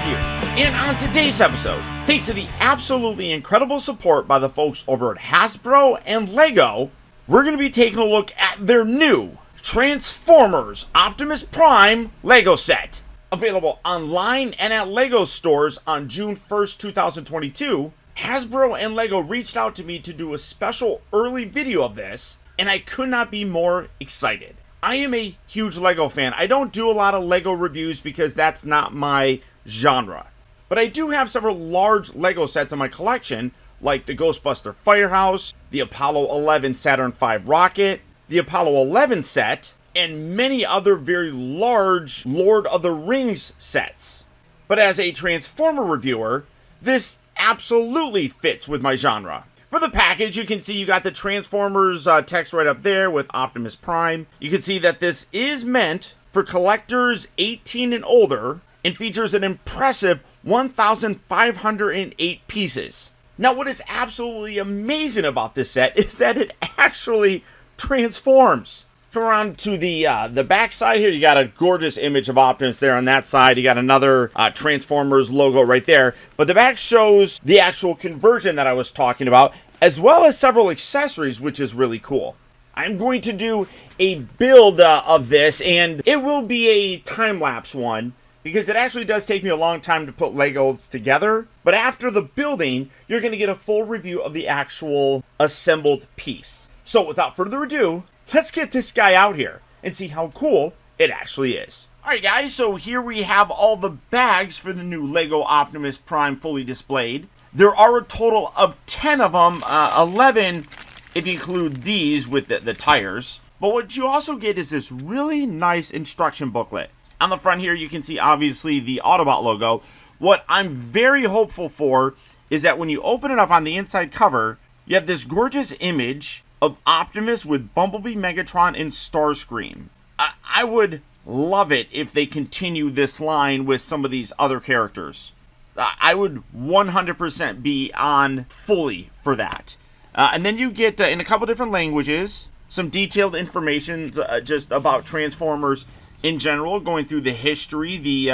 review. And on today's episode, thanks to the absolutely incredible support by the folks over at Hasbro and LEGO, we're going to be taking a look at their new Transformers Optimus Prime LEGO set. Available online and at LEGO stores on June 1st, 2022, Hasbro and LEGO reached out to me to do a special early video of this, and I could not be more excited. I am a huge LEGO fan. I don't do a lot of LEGO reviews because that's not my genre. But I do have several large LEGO sets in my collection, like the Ghostbuster Firehouse, the Apollo 11 Saturn V rocket, the Apollo 11 set, and many other very large Lord of the Rings sets. But as a Transformer reviewer, this absolutely fits with my genre. For the package, you can see you got the Transformers text right up there with Optimus Prime. You can see that this is meant for collectors 18 and older and features an impressive 1,508 pieces. Now, what is absolutely amazing about this set is that it actually transforms. Come around to the back side here, you got a gorgeous image of Optimus there on that side. You got another Transformers logo right there. But the back shows the actual conversion that I was talking about, as well as several accessories, which is really cool. I'm going to do a build of this, and it will be a time-lapse one, because it actually does take me a long time to put Legos together. But after the building, you're going to get a full review of the actual assembled piece. So without further ado, let's get this guy out here and see how cool it actually is. Alright guys, so here we have all the bags for the new LEGO Optimus Prime fully displayed. There are a total of 10 of them, 11 if you include these with the tires. But what you also get is this really nice instruction booklet. On the front here you can see obviously the Autobot logo. What I'm very hopeful for is that when you open it up on the inside cover, you have this gorgeous image of Optimus with Bumblebee, Megatron, and Starscream. I would love it if they continue this line with some of these other characters. I would 100% be on fully for that. And then you get, in a couple different languages, some detailed information just about Transformers in general, going through the history, the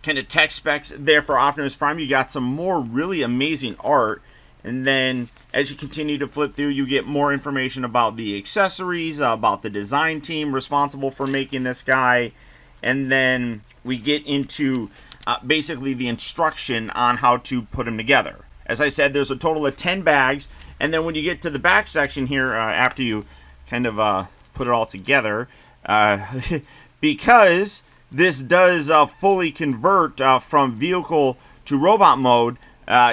kind of tech specs there for Optimus Prime. You got some more really amazing art. And then as you continue to flip through, you get more information about the accessories, about the design team responsible for making this guy. And then we get into basically the instruction on how to put them together. As I said, there's a total of 10 bags. And then when you get to the back section here, after you kind of put it all together, because this does fully convert from vehicle to robot mode,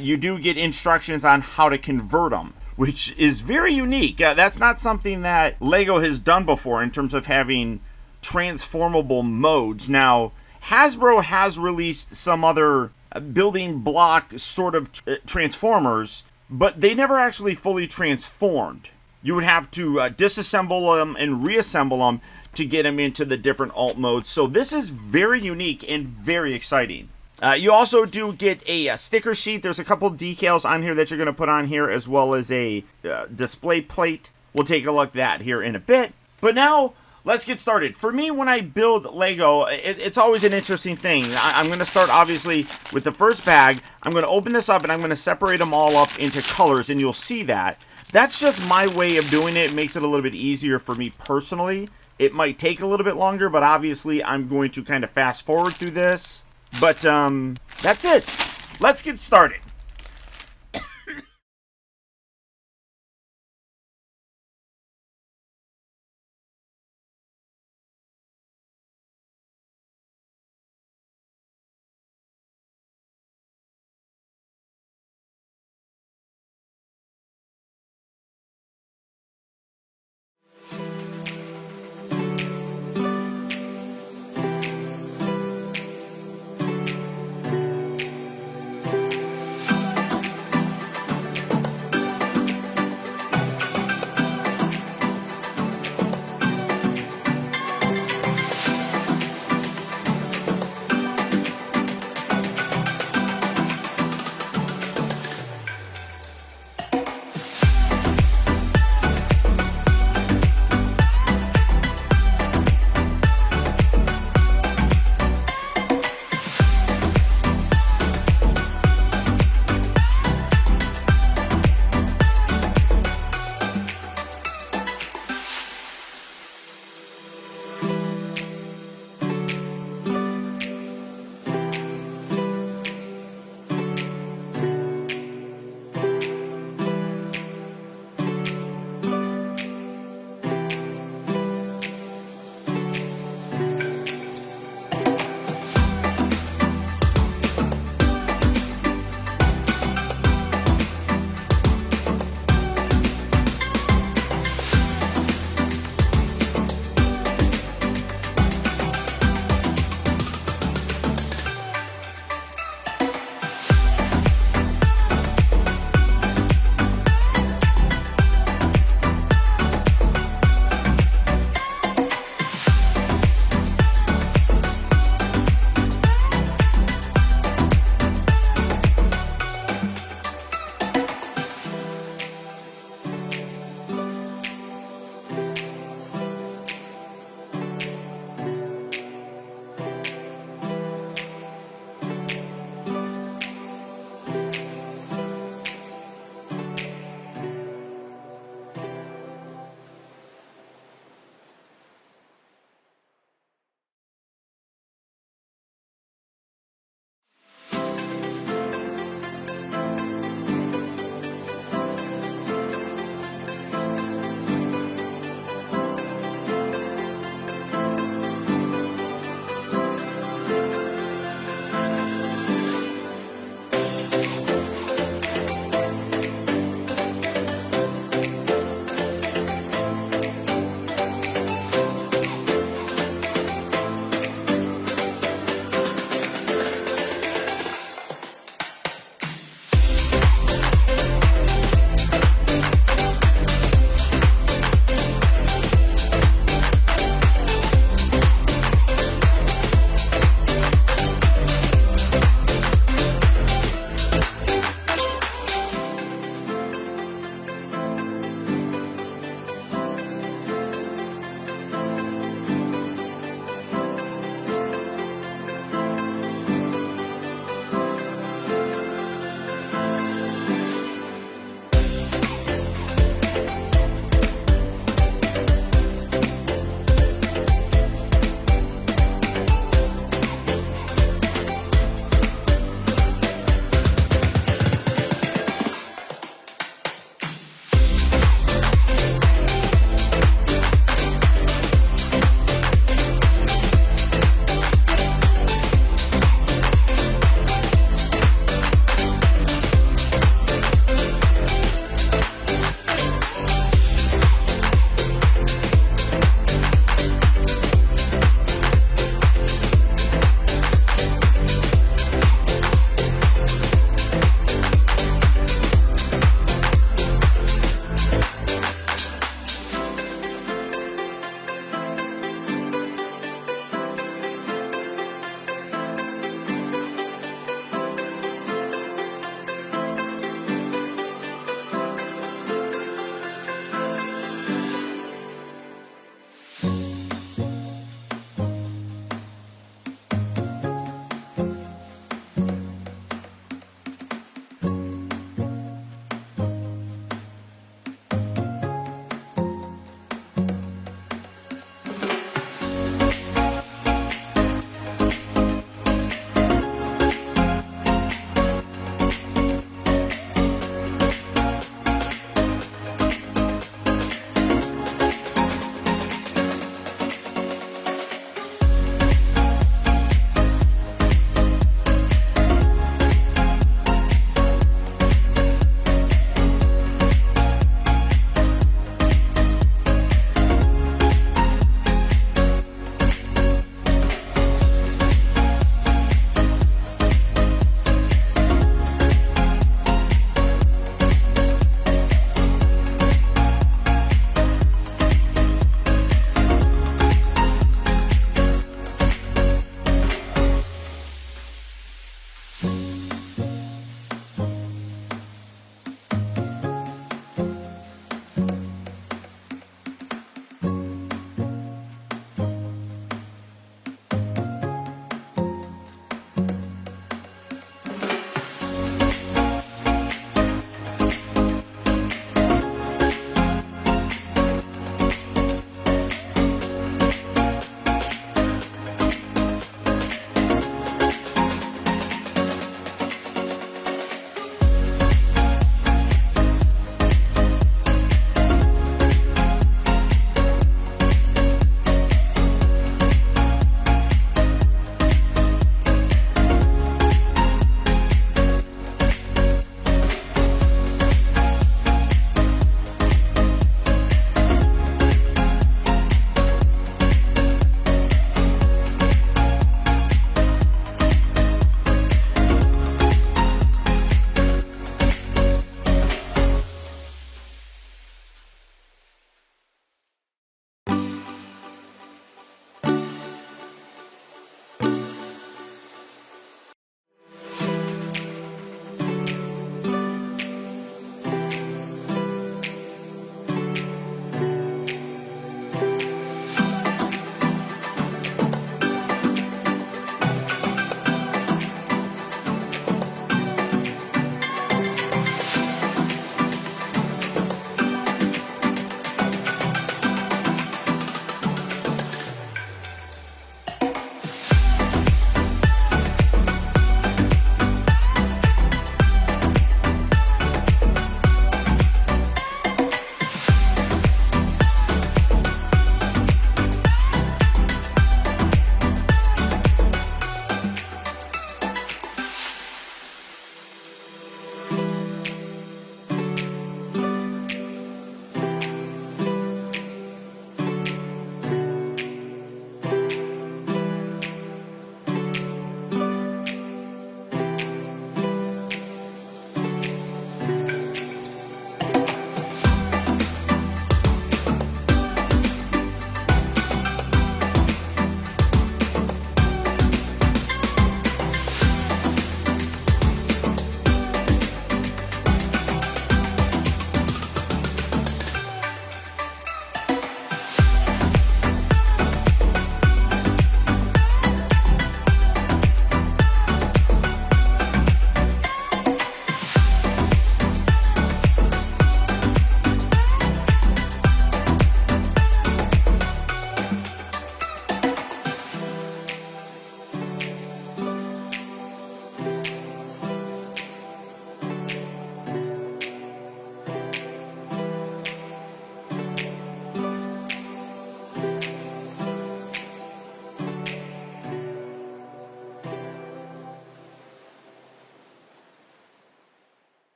you do get instructions on how to convert them, which is very unique. That's not something that LEGO has done before in terms of having transformable modes. Now, Hasbro has released some other building block sort of Transformers, but they never actually fully transformed. You would have to disassemble them and reassemble them to get them into the different alt modes. So this is very unique and very exciting. You also do get a sticker sheet. There's a couple decals on here that you're going to put on here, as well as a display plate. We'll take a look at that here in a bit. But now, let's get started. For me, when I build LEGO, it's always an interesting thing. I'm going to start, obviously, with the first bag. I'm going to open this up, and I'm going to separate them all up into colors, and you'll see that. That's just my way of doing it. It makes it a little bit easier for me personally. It might take a little bit longer, but obviously, I'm going to kind of fast forward through this. But, that's it. Let's get started.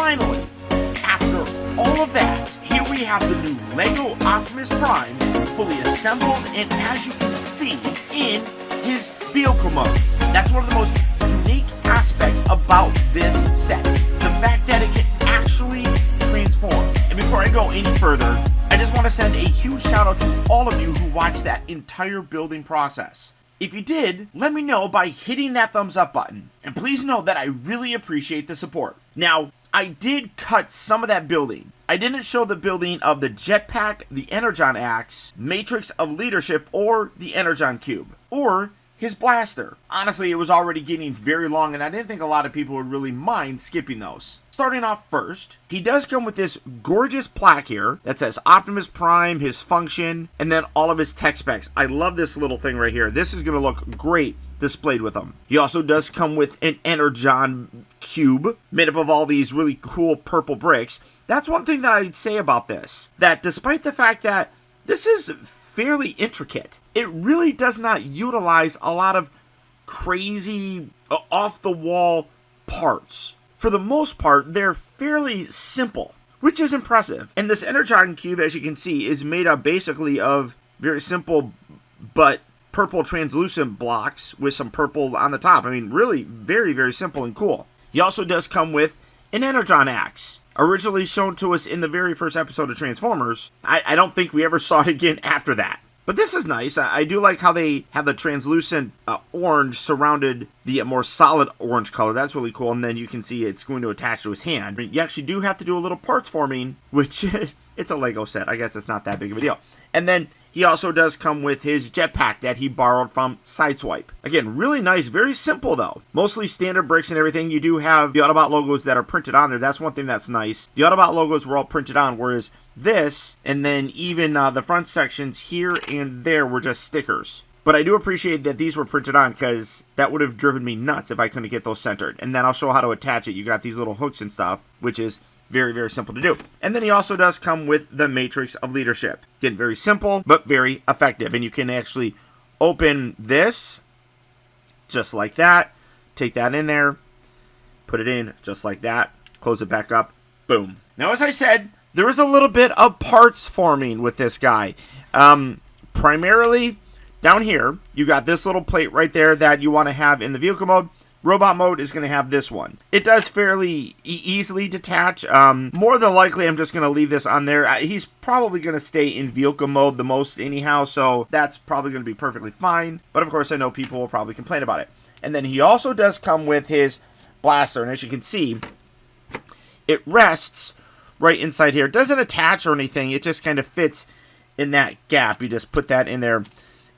finally, after all of that, here we have the new LEGO Optimus Prime fully assembled and, as you can see, in his vehicle mode. That's one of the most unique aspects about this set. The fact that it can actually transform. And before I go any further, I just want to send a huge shout out to all of you who watched that entire building process. If you did, let me know by hitting that thumbs up button. And please know that I really appreciate the support. Now, I did cut some of that building. I didn't show the building of the jetpack, the Energon Axe, Matrix of Leadership, or the Energon Cube, or his blaster. Honestly, it was already getting very long, and I didn't think a lot of people would really mind skipping those. Starting off first, he does come with this gorgeous plaque here that says Optimus Prime, his function, and then all of his tech specs. I love this little thing right here. This is going to look great displayed with him. He also does come with an Energon Cube made up of all these really cool purple bricks. That's one thing that I'd say about this, that despite the fact that this is fairly intricate, it really does not utilize a lot of crazy off-the-wall parts. For the most part, they're fairly simple, which is impressive. And this Energon Cube, as you can see, is made up basically of very simple but purple translucent blocks with some purple on the top. I mean, really very, very simple and cool. He also does come with an Energon Axe, originally shown to us in the very first episode of Transformers. I don't think we ever saw it again after that. But this is nice. I do like how they have the translucent orange surrounded the more solid orange color. That's really cool. And then you can see it's going to attach to his hand. You actually do have to do a little parts forming, which it's a Lego set. I guess it's not that big of a deal. And then he also does come with his jetpack that he borrowed from Sideswipe. Again, really nice. Very simple, though. Mostly standard bricks and everything. You do have the Autobot logos that are printed on there. That's one thing that's nice. The Autobot logos were all printed on, whereas this, and then even the front sections here and there were just stickers. But I do appreciate that these were printed on, because that would have driven me nuts if I couldn't get those centered. And then I'll show how to attach it. You got these little hooks and stuff, which is very, very simple to do. And then he also does come with the Matrix of Leadership. Again, very simple, but very effective. And you can actually open this just like that. Take that in there. Put it in just like that. Close it back up. Boom. Now, as I said, there is a little bit of parts forming with this guy. Primarily, down here, you got this little plate right there that you want to have in the vehicle mode. Robot mode is going to have this one. It does fairly easily detach. More than likely, I'm just going to leave this on there. He's probably going to stay in vehicle mode the most anyhow, so that's probably going to be perfectly fine. But of course, I know people will probably complain about it. And then he also does come with his blaster, and as you can see, it rests right inside here. It doesn't attach or anything. It just kind of fits in that gap. You just put that in there,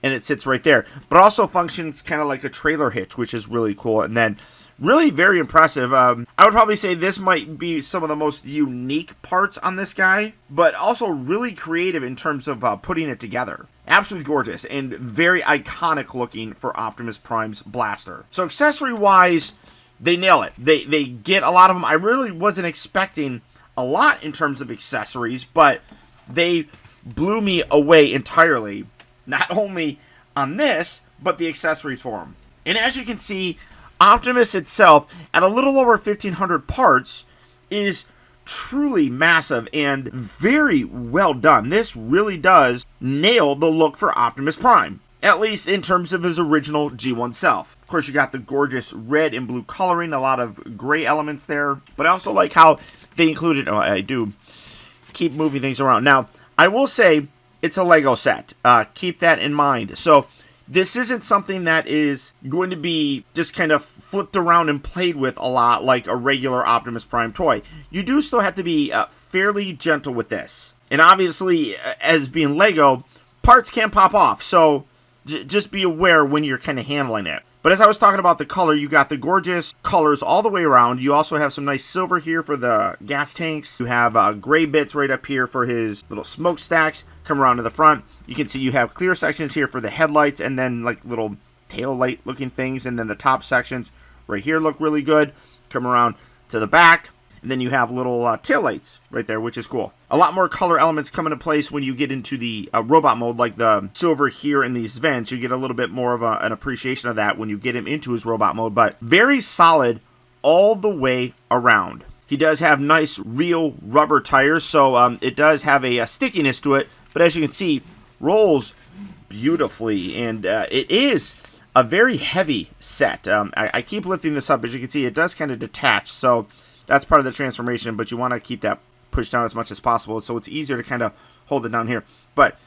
and it sits right there. But also functions kind of like a trailer hitch, which is really cool. And then really very impressive. I would probably say this might be some of the most unique parts on this guy, but also really creative in terms of putting it together. Absolutely gorgeous and very iconic looking for Optimus Prime's blaster. So accessory-wise, they nail it. They get a lot of them. I really wasn't expecting a lot in terms of accessories, but they blew me away entirely. Not only on this, but the accessories for him. And as you can see, Optimus itself, at a little over 1,500 parts, is truly massive and very well done. This really does nail the look for Optimus Prime, at least in terms of his original G1 self. Of course, you got the gorgeous red and blue coloring, a lot of gray elements there, but I also like how they included, I do keep moving things around. Now, I will say, it's a Lego set. Keep that in mind. So this isn't something that is going to be just kind of flipped around and played with a lot like a regular Optimus Prime toy. You do still have to be fairly gentle with this. And obviously, as being Lego, parts can pop off. So just be aware when you're kind of handling it. But as I was talking about the color, you got the gorgeous colors all the way around. You also have some nice silver here for the gas tanks. You have gray bits right up here for his little smokestacks. Come around to the front. You can see you have clear sections here for the headlights and then like little tail light looking things. And then the top sections right here look really good. Come around to the back. And then you have little tail lights right there, which is cool. A lot more color elements come into place when you get into the robot mode, like the silver here in these vents. You get a little bit more of an appreciation of that when you get him into his robot mode. But very solid all the way around. He does have nice real rubber tires, so it does have a stickiness to it, but as you can see, rolls beautifully, and it is a very heavy set. I keep lifting this up. As you can see, it does kind of detach, so that's part of the transformation, but you want to keep that pushed down as much as possible, so it's easier to kind of hold it down here. But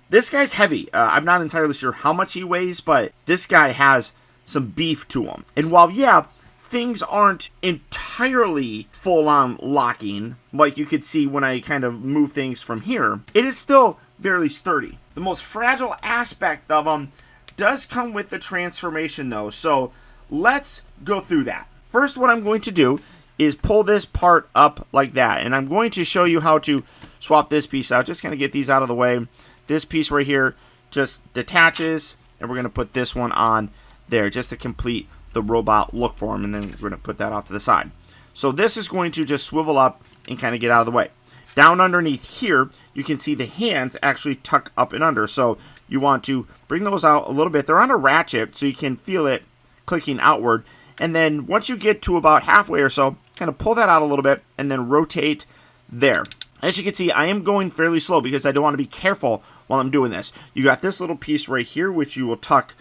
this guy's heavy. I'm not entirely sure how much he weighs, but this guy has some beef to him. And while, yeah, things aren't entirely full-on locking, like you could see when I kind of move things from here, it is still very sturdy. The most fragile aspect of him does come with the transformation, though, so let's go through that. First, what I'm going to do is pull this part up like that, and I'm going to show you how to swap this piece out. Just kind of get these out of the way. This piece right here just detaches, and we're going to put this one on there just to complete the robot look for him, and then we're going to put that off to the side. So this is going to just swivel up and kind of get out of the way. Down underneath here, you can see the hands actually tuck up and under, so you want to bring those out a little bit. They're on a ratchet, so you can feel it clicking outward, and then once you get to about halfway or so, kind of pull that out a little bit, and then rotate there. As you can see, I am going fairly slow because I don't want to be careful while I'm doing this. You got this little piece right here, which you will tuck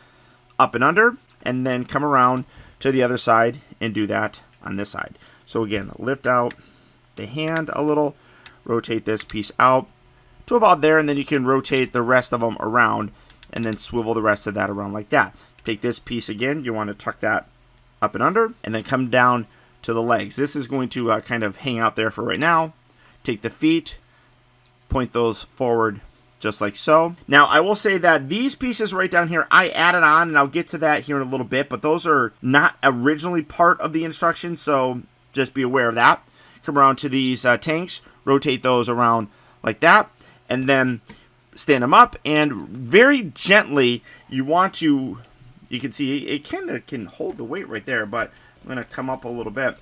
up and under, and then come around to the other side and do that on this side. So again, lift out the hand a little, rotate this piece out to about there, and then you can rotate the rest of them around, and then swivel the rest of that around like that. Take this piece again, you want to tuck that up and under, and then come down to the legs. This is going to kind of hang out there for right now. Take the feet, point those forward just like so. Now, I will say that these pieces right down here, I added on, and I'll get to that here in a little bit, but those are not originally part of the instructions, so just be aware of that. Come around to these tanks, rotate those around like that, and then stand them up, and very gently, you want to, you can see it kind of can hold the weight right there, but I'm going to come up a little bit.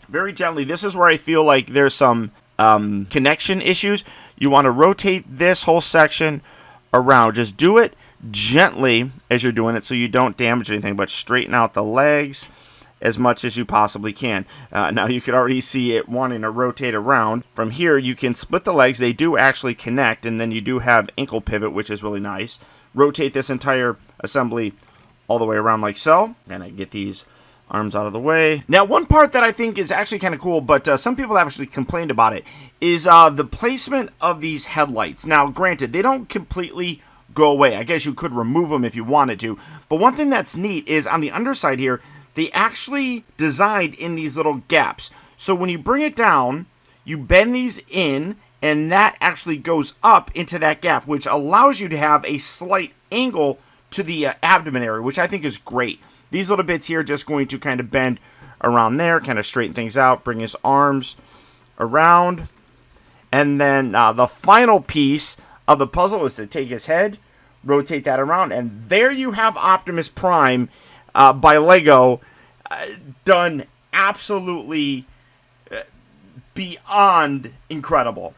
Very gently, this is where I feel like there's some connection issues. You want to rotate this whole section around. Just do it gently as you're doing it so you don't damage anything, but straighten out the legs as much as you possibly can. Now you could already see it wanting to rotate around. From here you can split the legs. They do actually connect, and then you do have ankle pivot, which is really nice. Rotate this entire assembly all the way around like so. And I get these arms out of the way. Now, one part that I think is actually kind of cool, but some people have actually complained about it, is the placement of these headlights. Now, granted, they don't completely go away. I guess you could remove them if you wanted to. But one thing that's neat is on the underside here, they actually designed in these little gaps. So when you bring it down, you bend these in, and that actually goes up into that gap, which allows you to have a slight angle to the abdomen area, which I think is great. These little bits here are just going to kind of bend around there, kind of straighten things out, bring his arms around. And then the final piece of the puzzle is to take his head, rotate that around, and there you have Optimus Prime by Lego, done absolutely beyond incredible.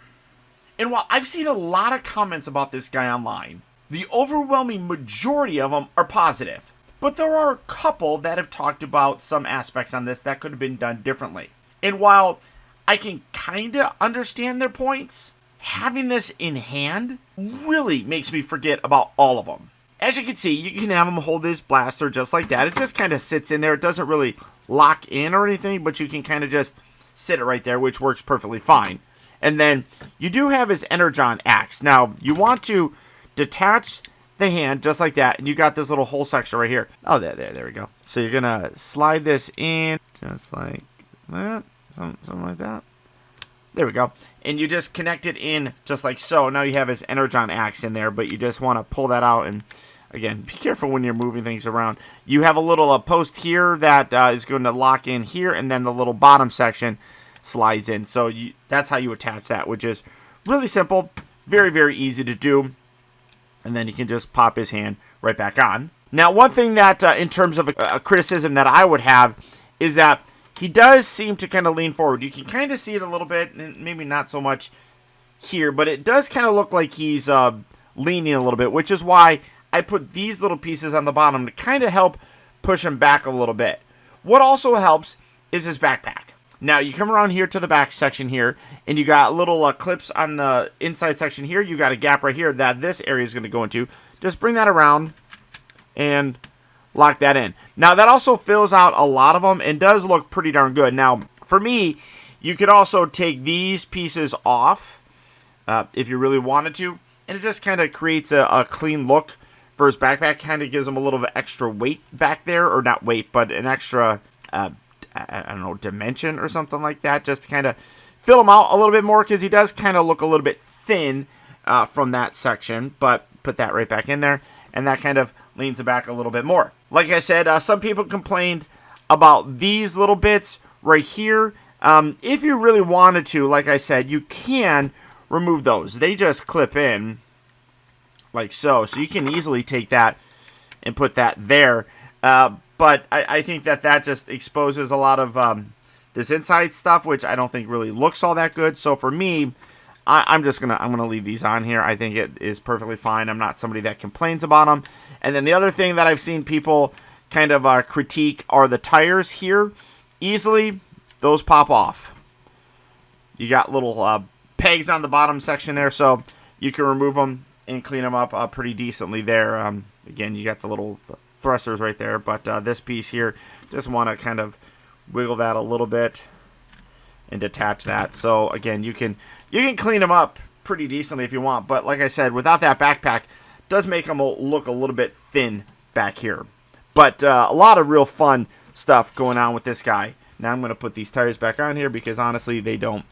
And while I've seen a lot of comments about this guy online, the overwhelming majority of them are positive. But there are a couple that have talked about some aspects on this that could have been done differently. And while I can kind of understand their points, having this in hand really makes me forget about all of them. As you can see, you can have him hold his blaster just like that. It just kind of sits in there. It doesn't really lock in or anything, but you can kind of just sit it right there, which works perfectly fine. And then you do have his Energon Axe. Now, you want to detach the hand just like that, and you got this little whole section right here. Oh, there we go. So you're gonna slide this in just like that, something like that. There we go. And you just connect it in just like so. Now you have his Energon Axe in there, but you just want to pull that out, and again, be careful when you're moving things around. You have a little post here that is going to lock in here, and then the little bottom section slides in. So that's how you attach that, which is really simple, very, very easy to do. And then you can just pop his hand right back on. Now, one thing that, in terms of a criticism that I would have, is that he does seem to kind of lean forward. You can kind of see it a little bit, and maybe not so much here, but it does kind of look like he's leaning a little bit, which is why I put these little pieces on the bottom to kind of help push him back a little bit. What also helps is his backpack. Now, you come around here to the back section here, and you got little clips on the inside section here. You got a gap right here that this area is going to go into. Just bring that around and lock that in. Now, that also fills out a lot of them and does look pretty darn good. Now, for me, you could also take these pieces off if you really wanted to, and it just kind of creates a clean look for his backpack. Kind of gives him a little bit extra weight back there, or not weight, but an extra, I don't know, dimension or something like that, just to kind of fill him out a little bit more, because he does kind of look a little bit thin from that section. But put that right back in there, and that kind of leans it back a little bit more. Like I said, some people complained about these little bits right here. If you really wanted to, like I said, you can remove those. They just clip in like so. So you can easily take that and put that there. But I think that just exposes a lot of this inside stuff, which I don't think really looks all that good. So for me, I'm gonna leave these on here. I think it is perfectly fine. I'm not somebody that complains about them. And then the other thing that I've seen people kind of critique are the tires here. Easily, those pop off. You got little pegs on the bottom section there, so you can remove them and clean them up pretty decently there. Again, you got the little thrusters right there, but this piece here, just want to kind of wiggle that a little bit and detach that. So again, you can clean them up pretty decently if you want, but like I said, without that backpack, does make them look a little bit thin back here. But a lot of real fun stuff going on with this guy. Now I'm going to put these tires back on here because honestly they don't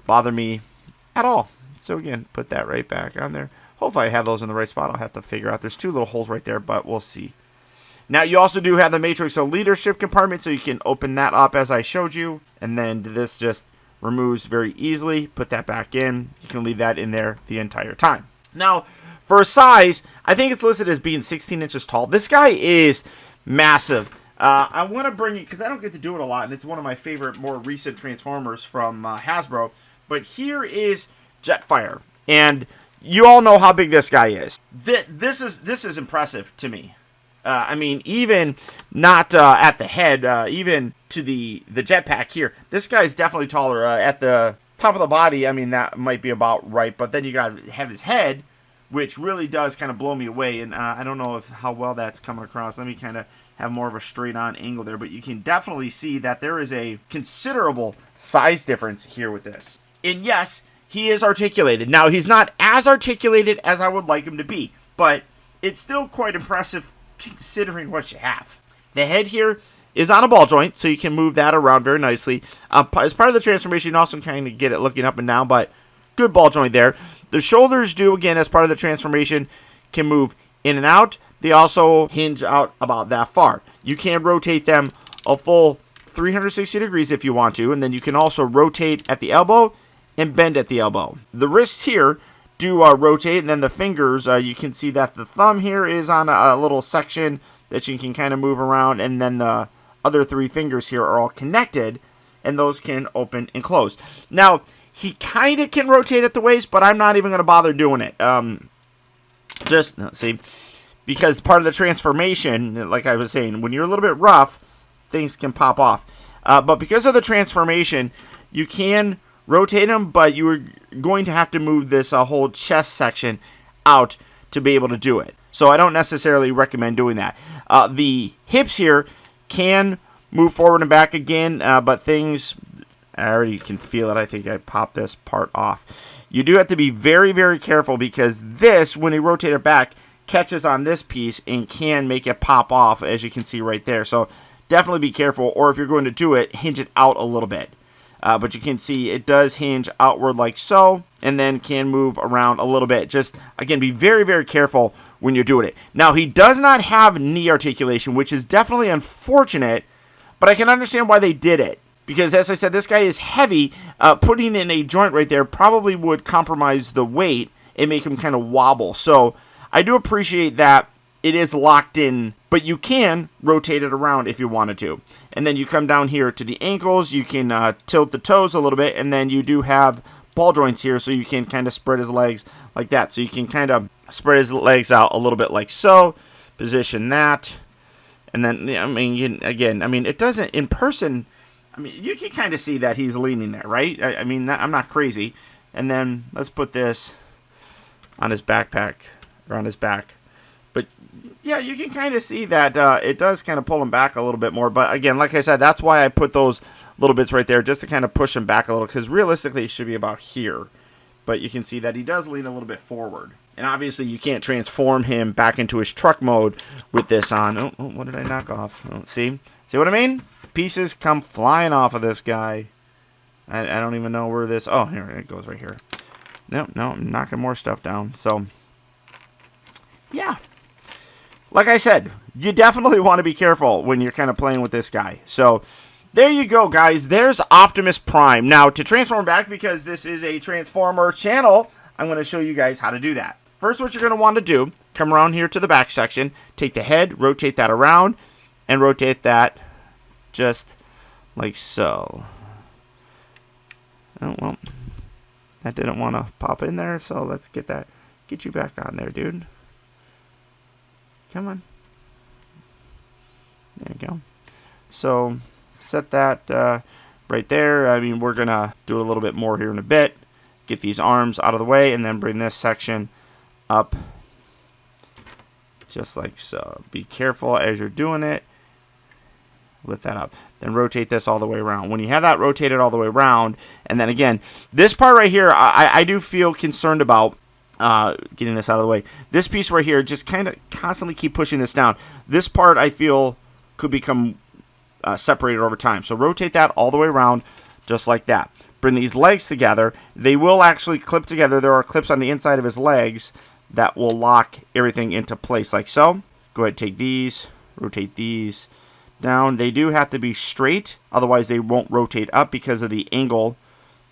bother me at all. So again, put that right back on there. Hopefully I have those in the right spot. I'll have to figure out. There's two little holes right there, but we'll see. Now you also do have the Matrix leadership compartment, so you can open that up as I showed you. And then this just removes very easily. Put that back in. You can leave that in there the entire time. Now, for size, I think it's listed as being 16 inches tall. This guy is massive. I want to bring it, because I don't get to do it a lot, and it's one of my favorite, more recent Transformers from Hasbro. But here is Jetfire, and you all know how big this guy is. This is impressive to me. I mean, even not at the head, even to the jetpack here, this guy's definitely taller. At the top of the body, I mean, that might be about right, but then you got to have his head, which really does kind of blow me away, and I don't know how well that's coming across. Let me kind of have more of a straight-on angle there, but you can definitely see that there is a considerable size difference here with this. And yes, he is articulated. Now, he's not as articulated as I would like him to be, but it's still quite impressive considering what you have. The head here is on a ball joint, so you can move that around very nicely. As part of the transformation, you also kind of get it looking up and down, but good ball joint there. The shoulders do, again, as part of the transformation, can move in and out. They also hinge out about that far. You can rotate them a full 360 degrees if you want to, and then you can also rotate at the elbow and bend at the elbow. The wrists here do rotate, and then the fingers, you can see that the thumb here is on a little section that you can kind of move around, and then the other three fingers here are all connected, and those can open and close. Now, he kind of can rotate at the waist, but I'm not even going to bother doing it. Just, let's see, because part of the transformation, like I was saying, when you're a little bit rough, things can pop off. But because of the transformation, you can rotate them, but you're going to have to move this whole chest section out to be able to do it. So I don't necessarily recommend doing that. The hips here can move forward and back again, but things, I already can feel it. I think I popped this part off. You do have to be very, very careful, because this, when you rotate it back, catches on this piece and can make it pop off, as you can see right there. So definitely be careful, or if you're going to do it, hinge it out a little bit. But you can see it does hinge outward like so, and then can move around a little bit. Just, again, be very, very careful when you're doing it. Now, he does not have knee articulation, which is definitely unfortunate, but I can understand why they did it. Because, as I said, this guy is heavy. Putting in a joint right there probably would compromise the weight and make him kind of wobble. So I do appreciate that it is locked in, but you can rotate it around if you wanted to. And then you come down here to the ankles. You can tilt the toes a little bit, and then you do have ball joints here, so you can kind of spread his legs like that. So you can kind of spread his legs out a little bit like so. Position that. And then, I mean, again, I mean, it doesn't, in person, mean, you can kind of see that he's leaning there, right? I mean, I'm not crazy. And then let's put this on his backpack, or on his back. But yeah, you can kind of see that it does kind of pull him back a little bit more. But again, like I said, that's why I put those little bits right there, just to kind of push him back a little, because realistically it should be about here. But you can see that he does lean a little bit forward. And obviously you can't transform him back into his truck mode with this on. Oh, what did I knock off? Oh, see what I mean? Pieces come flying off of this guy. I don't even know where this... Oh, here it goes right here. No, I'm knocking more stuff down. So, yeah. Like I said, you definitely want to be careful when you're kind of playing with this guy. So, there you go, guys. There's Optimus Prime. Now, to transform back, because this is a Transformer channel, I'm going to show you guys how to do that. First, what you're going to want to do, come around here to the back section, take the head, rotate that around, and rotate that just like so. Oh, well, that didn't want to pop in there, so let's get you back on there, dude. Come on. There you go. So, set that right there. I mean, we're going to do a little bit more here in a bit. Get these arms out of the way, and then bring this section up just like so. Be careful as you're doing it. Lift that up. Then rotate this all the way around. When you have that rotated all the way around, and then again, this part right here, I do feel concerned about getting this out of the way. This piece right here, just kind of constantly keep pushing this down. This part I feel could become separated over time. So rotate that all the way around just like that. Bring these legs together. They will actually clip together. There are clips on the inside of his legs that will lock everything into place like so. Go ahead, take these, rotate these down. They do have to be straight, otherwise they won't rotate up because of the angle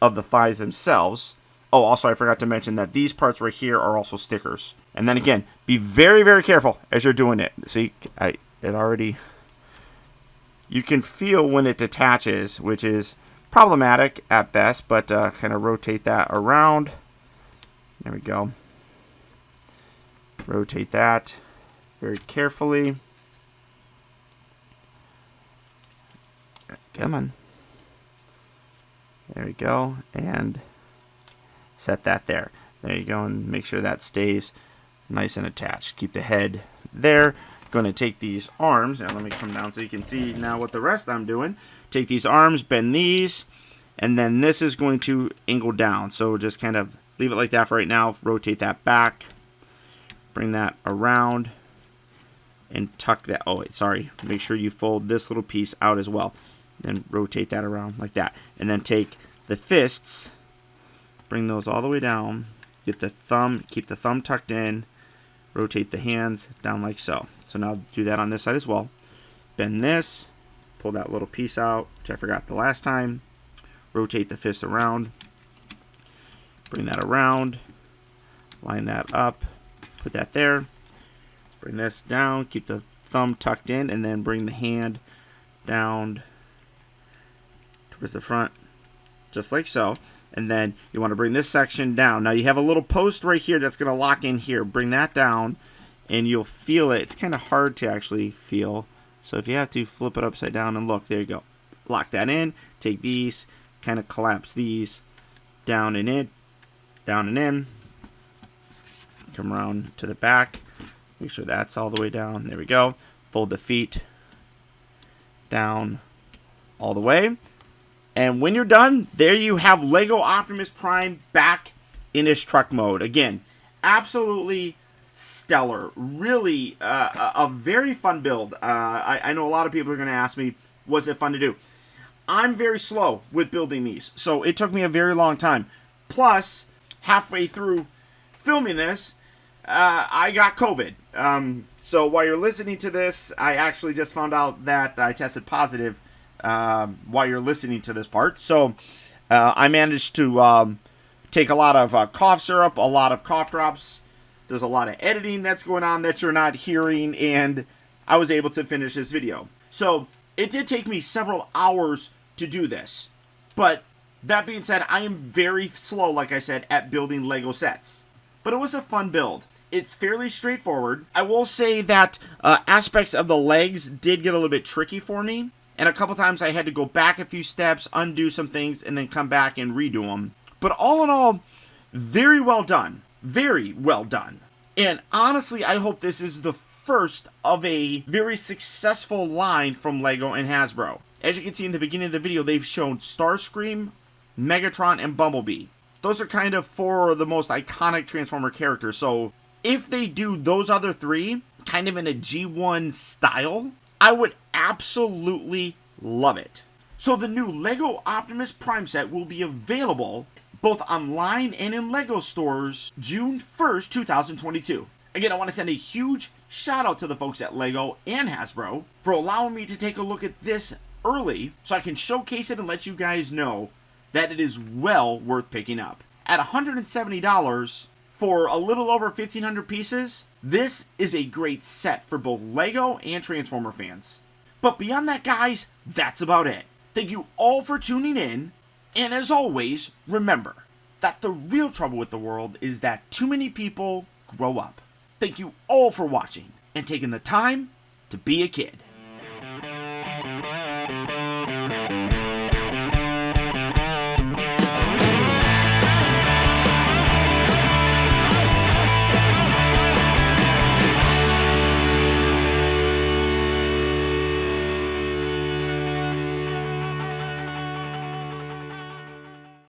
of the thighs themselves. Oh, also I forgot to mention that these parts right here are also stickers. And then again, be very, very careful as you're doing it. See, you can feel when it detaches, which is problematic at best, but kind of rotate that around. There we go. Rotate that very carefully. Come on. There we go. And set that there. There you go. And make sure that stays nice and attached. Keep the head there. Going to take these arms. Now let me come down so you can see now what the rest I'm doing. Take these arms, bend these, and then this is going to angle down. So just kind of leave it like that for right now. Rotate that back. Bring that around and tuck that. Oh, wait, sorry. Make sure you fold this little piece out as well. Then rotate that around like that. And then take the fists, bring those all the way down. Get the thumb, keep the thumb tucked in. Rotate the hands down like so. So now do that on this side as well. Bend this, pull that little piece out, which I forgot the last time. Rotate the fist around. Bring that around. Line that up. Put that there. Bring this down. Keep the thumb tucked in, and then bring the hand down towards the front, just like so. And then you want to bring this section down. Now you have a little post right here that's going to lock in here. Bring that down, and you'll feel it. It's kind of hard to actually feel. So if you have to, flip it upside down and look. There you go. Lock that in. Take these, kind of collapse these down and in, down and in. Come around to the back. Make sure that's all the way down. There we go. Fold the feet down all the way. And when you're done, there you have Lego Optimus Prime back in his truck mode. Again, absolutely stellar. Really a very fun build. I know a lot of people are going to ask me, was it fun to do? I'm very slow with building these, so it took me a very long time. Plus, halfway through filming this, I got COVID. So while you're listening to this, I actually just found out that I tested positive while you're listening to this part. So I managed to take a lot of cough syrup, a lot of cough drops. There's a lot of editing that's going on that you're not hearing, and I was able to finish this video. So it did take me several hours to do this. But that being said, I am very slow, like I said, at building Lego sets. But it was a fun build. It's fairly straightforward. I will say that aspects of the legs did get a little bit tricky for me. And a couple times I had to go back a few steps, undo some things, and then come back and redo them. But all in all, very well done. Very well done. And honestly, I hope this is the first of a very successful line from LEGO and Hasbro. As you can see in the beginning of the video, they've shown Starscream, Megatron, and Bumblebee. Those are kind of four of the most iconic Transformer characters, so if they do those other three, kind of in a G1 style, I would absolutely love it. So the new LEGO Optimus Prime set will be available both online and in LEGO stores June 1st, 2022. Again, I want to send a huge shout out to the folks at LEGO and Hasbro for allowing me to take a look at this early so I can showcase it and let you guys know that it is well worth picking up. At $170 for a little over 1,500 pieces, this is a great set for both LEGO and Transformer fans. But beyond that, guys, that's about it. Thank you all for tuning in, and as always, remember that the real trouble with the world is that too many people grow up. Thank you all for watching and taking the time to be a kid.